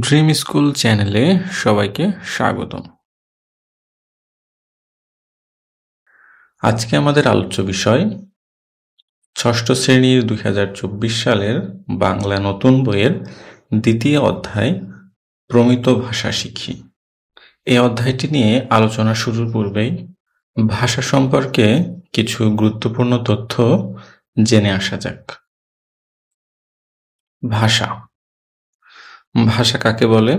Dream school চ্যানেলে সবাইকে স্বাগতম। আজকে আমাদের আলোচ্য বিষয় ষষ্ঠ শ্রেণীর 2024 সালের বাংলা নতুন বইয়ের দ্বিতীয় অধ্যায় প্রমিত ভাষা শিখি। এই অধ্যায়টি নিয়ে আলোচনা শুরুর পূর্বেই ভাষা সম্পর্কে কিছু গুরুত্বপূর্ণ তথ্য জেনে আসা যাক। ভাষা ভাষা কাকে বলে?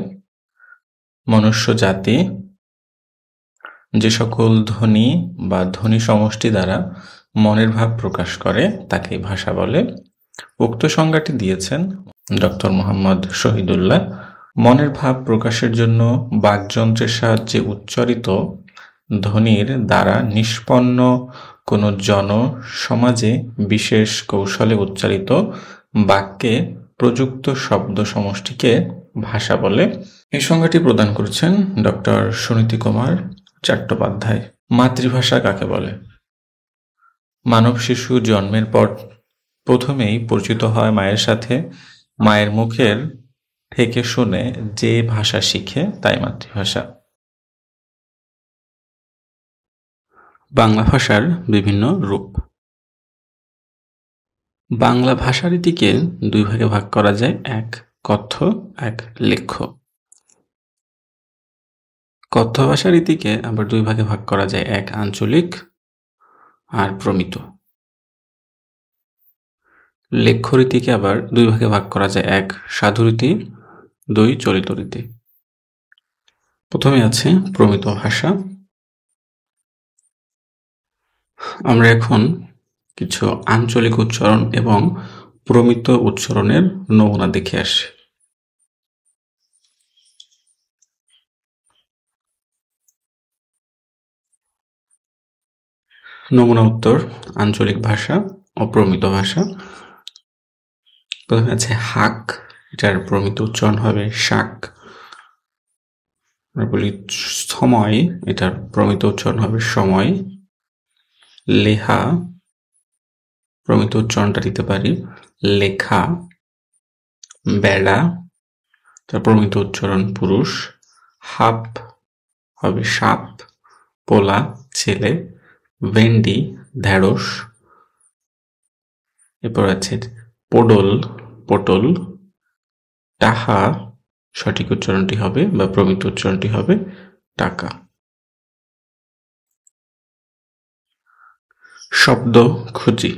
মনুষ্য জাতি যে সকল ধ্বনি বা ধ্বনি সমষ্টি দ্বারা মনের ভাব প্রকাশ করে তাকে ভাষা বলে। উক্ত সংজ্ঞাটি দিয়েছেন ডক্টর মোহাম্মদ শহীদুল্লাহ। মনের ভাব প্রকাশের জন্য বাকযন্ত্রের সাহায্যে উচ্চারিত ধ্বনির দ্বারা নিষ্পন্ন কোনো সমাজে বিশেষ কৌশলে উচ্চারিত বাক্যে প্রযুক্ত শব্দ সমষ্টিকে ভাষা বলে। এই সংজ্ঞাটি প্রদান করেছেন ডক্টর সুনীতি কুমার চট্টোপাধ্যায়। মাতৃভাষা কাকে বলে? মানব শিশু জন্মের পর প্রথমেই পরিচিত হয় মায়ের সাথে। মায়ের মুখের থেকে শুনে যে ভাষা শিখে তাই মাতৃভাষা। বাংলা ভাষার বিভিন্ন রূপ। বাংলা ভাষারীতিকে দুই ভাগে ভাগ করা যায়, এক কথ্য, এক লেখ্য। কথ্য ভাষা রীতিকে আবার দুই ভাগে ভাগ করা যায়, এক আঞ্চলিক আর প্রমিত। লেখ্য রীতিকে আবার দুই ভাগে ভাগ করা যায়, এক সাধুরীতি, দুই চলিত রীতি। প্রথমে আছে প্রমিত ভাষা। আমরা এখন কিছু আঞ্চলিক উচ্চারণ এবং প্রমিত উচ্চারণের নমুনা দেখে আসি। নমুনা উত্তর আঞ্চলিক ভাষা ও প্রমিত ভাষা। প্রথমে আছে হাক, এটার প্রমিত উচ্চারণ হবে শাক। আমরা বলি সময়, এটার প্রমিত উচ্চারণ হবে সময়। লেহা, প্রমিত উচ্চারণটা দিতে পারি লেখা। বেড়া, তার প্রমিত উচ্চারণ পুরুষ। হাপ হবে সাপ। পোলা ছেলে। ভেন্ডি ঢেঁড়স। এরপর আছে পটল, পটল। টাহা, সঠিক উচ্চারণটি হবে বা প্রমিত উচ্চারণটি হবে টাকা। শব্দ খুঁজি।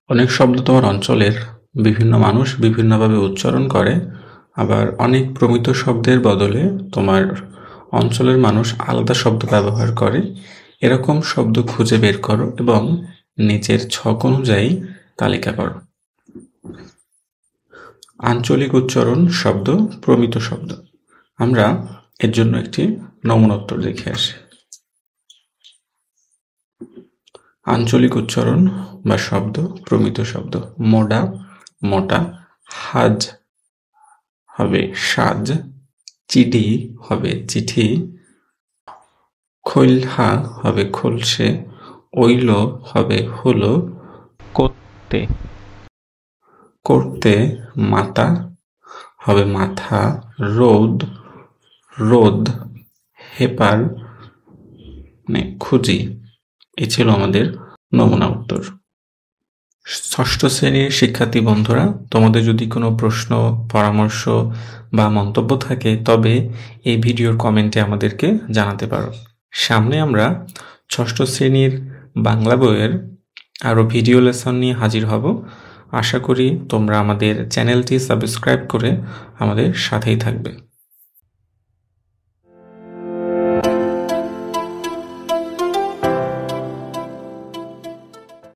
অনেক শব্দ তোমার অঞ্চলের বিভিন্ন মানুষ বিভিন্নভাবে উচ্চারণ করে, আবার অনেক প্রমিত শব্দের বদলে তোমার অঞ্চলের মানুষ আলাদা শব্দ ব্যবহার করে। এরকম শব্দ খুঁজে বের করো এবং নিচের ছক অনুযায়ী তালিকা করো। আঞ্চলিক উচ্চারণ শব্দ, প্রমিত শব্দ। আমরা এর জন্য একটি নমুনা উত্তর দেখে আসি। আঞ্চলিক উচ্চারণ বা শব্দ, প্রমিত শব্দ। মোডা মোটা। হাজ হবে সাজ। চিডি হবে চিঠি। খৈলহা হবে খোলসে। ওইল হবে হলো। করতে, করতে মাতা হবে মাথা। রোদ, রোদ। হেপার মানে খুঁজি। এই ছিল আমাদের নমুনা উত্তর। ষষ্ঠ শ্রেণীর শিক্ষার্থী বন্ধুরা, তোমাদের যদি কোনো প্রশ্ন, পরামর্শ বা মন্তব্য থাকে তবে এই ভিডিওর কমেন্টে আমাদেরকে জানাতে পারো। সামনে আমরা ষষ্ঠ শ্রেণীর বাংলা বইয়ের আরও ভিডিও লেসন নিয়ে হাজির হব। আশা করি তোমরা আমাদের চ্যানেলটি সাবস্ক্রাইব করে আমাদের সাথেই থাকবে।